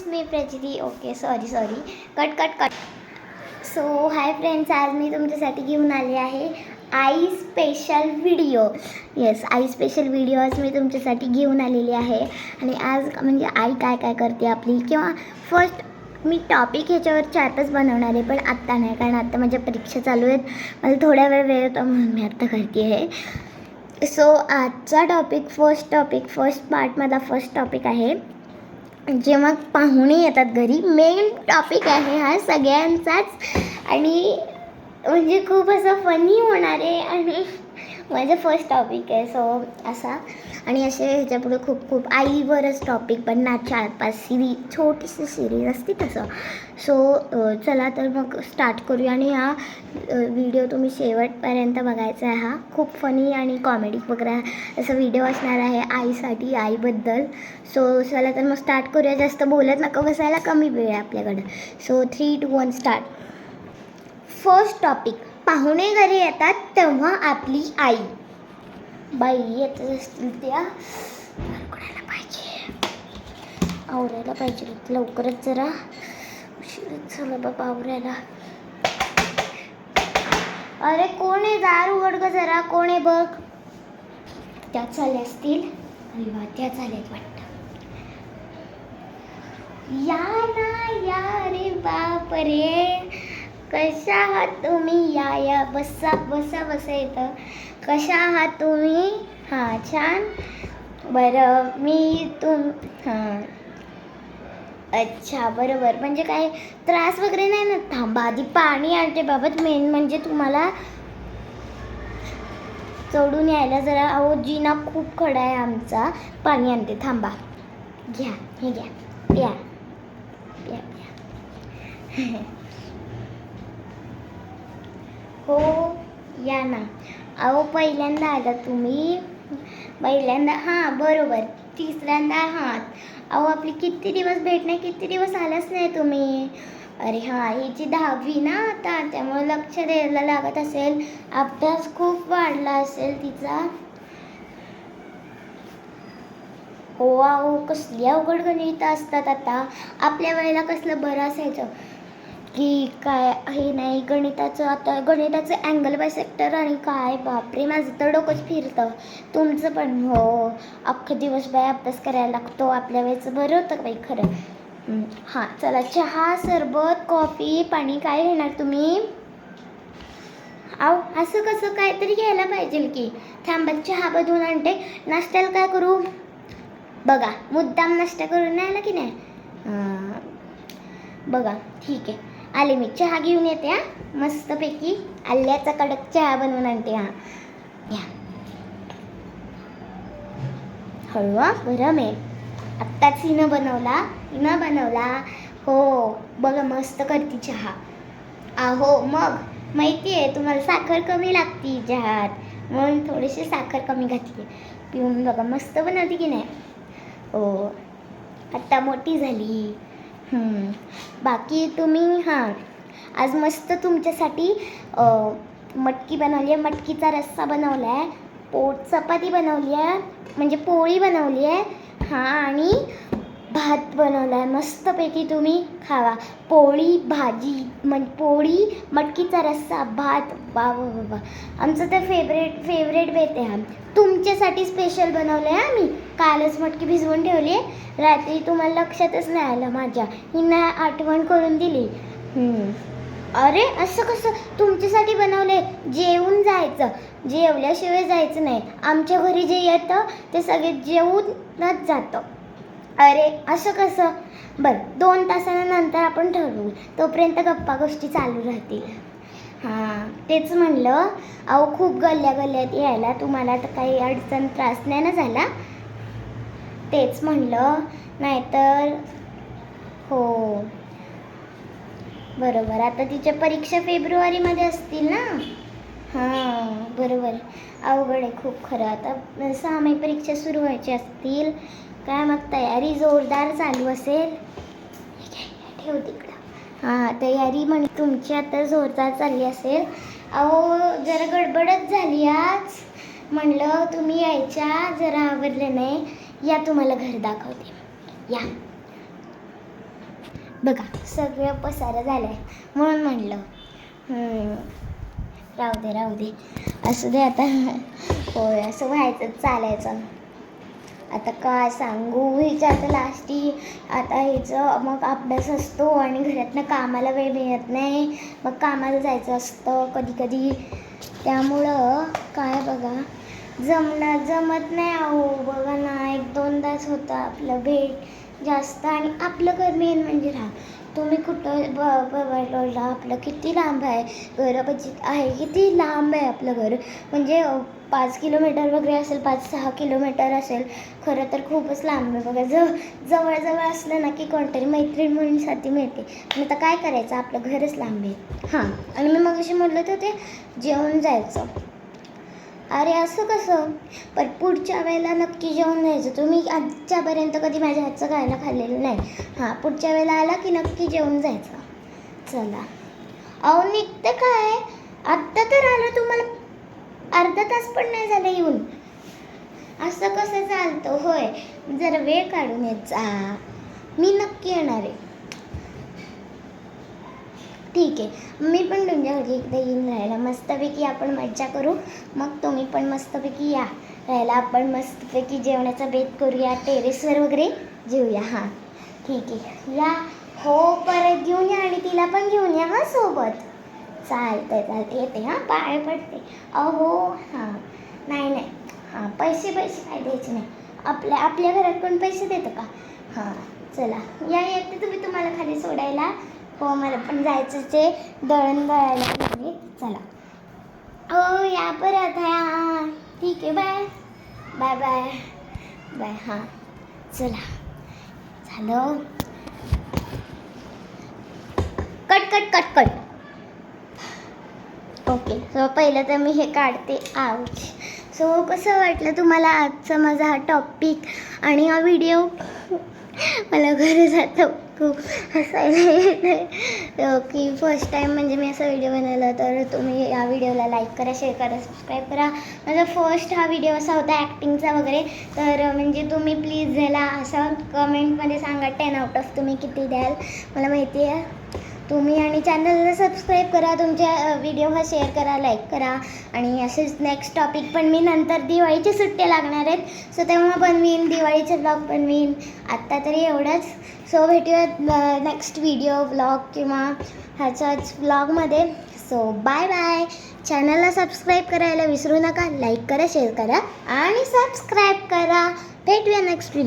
Friends, मी प्रचिती. Okay, sorry cut. So hi friends, आज मी तुमच्यासाठी घेऊन आले आहे आई स्पेशल व्हिडिओ. येस, आई स्पेशल व्हिडिओ आज मी तुमच्यासाठी घेऊन आलेली आहे. आणि आज म्हणजे आई काय काय करते आपली, किंवा फर्स्ट मी टॉपिक ह्याच्यावर 4-5 बनवणार आहे, पण आत्ता नाही, कारण आत्ता माझ्या परीक्षा चालू आहेत. मला थोड्या वेळ होता म्हणून मी आत्ता करते आहे. सो आजचा टॉपिक फर्स्ट पार्टमधला फर्स्ट टॉपिक आहे जेव्हा पाहुणे येतात घरी. मेन टॉपिक आहे हा सगळ्यांचाच, आणि म्हणजे खूप असं फनी होणार आहे, आणि माझं फर्स्ट टॉपिक आहे. सो असा, आणि असे ह्याच्यापुढे खूप आईवरच टॉपिक बनणार, 4-5 छोटीशी सिरीज असते तसं. सो चला तर मग स्टार्ट करूया. आणि हा व्हिडिओ तुम्ही शेवटपर्यंत बघायचा आहे. हा खूप फनी आणि कॉमेडी वगैरे असा व्हिडिओ असणार आहे आईसाठी, आईबद्दल. सो चला तर मग स्टार्ट करूया. जास्त बोलत नका बसायला, कमी वेळ आहे आपल्याकडं. So 3, 2, 1 start. फर्स्ट टॉपिक, पाहुणे घरी येतात तेव्हा आपली आई. बाई येतच असतील त्या, आवरायला पाहिजे लवकरच, जरा उशीरच झालं बाबा आवरायला. अरे कोण आहे, दार उघड ग जरा, कोण आहे बघ. त्या चालल्या असतील. अरे वा, त्या चालल्यात वाटतं. या ना या रे बाप रे, कशा आहात तुम्ही, या बसा येतं. कशा आहात तुम्ही? हां, छान. बरं, हां, अच्छा, बरोबर. म्हणजे काय त्रास वगैरे नाही ना? थांबा, आधी पाणी आणते बाबत. मेन म्हणजे तुम्हाला चढून यायला जरा, अहो जिना खूप खडा आहे आमचा. पाणी आणते, थांबा. घ्या, हे घ्या, प्या. हो, या ना. अहो पहिल्यांदा आला तुम्ही, पहिल्यांदा. हां, बरोबर, तिसऱ्यांदा आहात. अहो आपली किती दिवस भेट नाही, किती दिवस आलाच नाही तुम्ही. अरे हां, हिची 10वी ना आता, त्यामुळे लक्ष द्यायला लागत असेल. अभ्यास खूप वाढला असेल तिचा. हो, अहो कसली अवघड गणित असतात आता. आपल्या वेळेला कसलं बरं असायचं की काय हे नाही गणिताचं. आता गणिताचं अँगल बायसेक्टर आणि काय, बापरे, माझं तर डोकंच फिरतं. तुमचं पण हो, अख्खा दिवस बाय अभ्यास करायला लागतो. आपल्या वेळेचं बरं होतं बाई खरं. हां, चला, चहा, सरबत, कॉफी, पाणी काय घेणार तुम्ही? अहो असं कसं, काहीतरी घ्यायला पाहिजे की. थांबा, चहा बनवून आणते. नाश्त्याला काय करू बघा, मुद्दाम नाश्ता करून नाही आला की नाही. बघा, ठीक आहे, आले मी. चहा घेऊन येते. हां, मस्तपैकी आल्याचा कडक चहा बनवून आणते. हां, या. हळवा गरम आहे, आत्ताच हिनं बनवला. हो, बघा मस्त करते चहा. अहो मग माहिती आहे तुम्हाला, साखर कमी लागते चहात, म्हणून थोडीशी साखर कमी घातली. पिऊन बघा, मस्त बनवते की नाही. हो, आत्ता मोठी झाली. बाकी तुम्ही, हां, आज मस्त तुमच्यासाठी मटकी बनवली आहे, मटकीचा रस्सा बनवला आहे, चपाती बनवली आहे, म्हणजे पोळी बनवली आहे. हां, आणि भात बनवला आहे मस्तपैकी. तुम्ही खावा. पोळी भाजी, पोळी, मटकीचा रस्सा, भात. वा, आमचं तर फेवरेट बेत आहे हा. तुमच्यासाठी स्पेशल बनवलं आहे आम्ही. कालच मटकी भिजवून ठेवली आहे रात्री, तुम्हाला लक्षातच नाही आलं माझ्या, हिनं आठवण करून दिली. अरे असं कसं, तुमच्यासाठी बनवले, जेवून जायचं, जेवल्याशिवाय जायचं नाही. आमच्या घरी जे येतं ते सगळे जेवूनच जातं. अरे असं कसं, बरं 2 तासानंतर आपण ठरवू, तोपर्यंत गप्पा गोष्टी चालू राहतील. हां, तेच म्हणलं. अहो खूप गल्ल्यात यायला तुम्हाला तर काही अडचण, त्रास नाही ना झाला. तेच म्हणलं, नाहीतर. हो बरोबर, आता तिच्या परीक्षा फेब्रुवारीमध्ये असतील ना. हां, बरोबर, अवघड आहे खूप खरं. आता 6 मे परीक्षा सुरू व्हायची असतील. काय मग तयारी जोरदार चालू असेल. ठेव तिकडं. हां, तयारी म्हणजे तुमची आता जोरदार चालली असेल. अहो जरा गडबडच झाली आज. म्हणलं तुम्ही यायच्या, जरा आवडलं नाही. या, तुम्हाला घर दाखवते, या. बघा सगळं पसारा झालं आहे म्हणून म्हणलं राहू दे असू दे आता. होय असं व्हायचं चालायचं. आता काय सांगू हिचं आता लास्टी आता हिचं मग अभ्यास असतो आणि घरातनं कामाला वेळ मिळत नाही. मग कामाला जायचं असतं कधी त्यामुळं काय बघा जमत नाही. अहो बघा ना 1-2 तास होतं आपलं भेट जास्त. आणि आपलं घर मेन म्हणजे तुम्ही कुठं बघा आपलं किती लांब आहे घरापाशी आहे, किती लांब आहे आपलं घर. म्हणजे 5 किलोमीटर वगैरे असेल, 5-6 किलोमीटर असेल. खरं तर खूपच लांब आहे बघा. जवळ असलं ना की कोणतरी मैत्रीण मुलींसाठी मिळते. पण आता काय करायचं आपलं घरच लांब आहे. आणि मी मगाशी म्हटलं तर ते जेवण जायचं. अरे असं कसं? पण पुढच्या वेळेला नक्की जेवण जायचं. तुम्ही आजच्यापर्यंत कधी माझ्या हातचं खाल्लेलं नाही. पुढच्या वेळेला आला की नक्की जेवण जायचं. चला. अहो निघते काय आत्ता तर आलं, तुम्हाला अर्धा तास पण नाही झालं येऊन. असं कसं चालतं? होय जरा वेळ काढून येत जा. मी नक्की येणार आहे. ठीक आहे मी पण तुमच्या घरी एकदा येऊन राहायला. मस्तपैकी आपण मज्जा करू. मग तुम्ही पण मस्तपैकी या राहायला. आपण मस्तपैकी जेवणाचा बेत करूया. टेरेसवर वगैरे जेऊया. ठीक आहे या. हो परत घेऊन या आणि तिला पण घेऊन या सोबत. चालतंय येते पाय पडते. अहो नाही पैसे काय द्यायचे नाही. आपल्या घरात कोण पैसे देतं का? चला या येते तुम्ही तुम्हाला खाली सोडायला. हो मला पण जायचं ते दळण दळायला. चला हो या परत. ठीक आहे बाय. चला झालं. कट. ओके सो पहिलं तर मी हे काढते. सो कसं वाटलं तुम्हाला आजचा माझा हा टॉपिक आणि हा व्हिडिओ? मला खरंच आता खूप हसायला येतं की फर्स्ट टाईम म्हणजे मी असा व्हिडिओ बनवला. तर तुम्ही या व्हिडिओला लाईक करा, शेअर करा, सबस्क्राईब करा. माझा फर्स्ट हा व्हिडिओ असा होता ॲक्टिंगचा वगैरे. तर म्हणजे तुम्ही प्लीज याला असं कमेंटमध्ये सांगा 10 आउट ऑफ तुम्ही किती द्याल. मला माहिती आहे तुम्ही. आणि चॅनलला सबस्क्राईब करा, तुमच्या व्हिडिओ शेअर करा, लाईक करा. आणि असेच नेक्स्ट टॉपिक पण मी नंतर दिवाळीची सुट्ट्या लागणार आहेत सो तेव्हा बनवीन, दिवाळीचे ब्लॉग बनवीन. आत्ता तरी एवढंच. सो भेटूयात नेक्स्ट व्हिडिओ ब्लॉग किंवा ह्याच्याच ब्लॉगमध्ये. So bye. चॅनलला सबस्क्राईब करायला विसरू नका. लाईक करा, शेअर करा आणि सबस्क्राईब करा. भेटूया नेक्स्ट व्हिडिओ.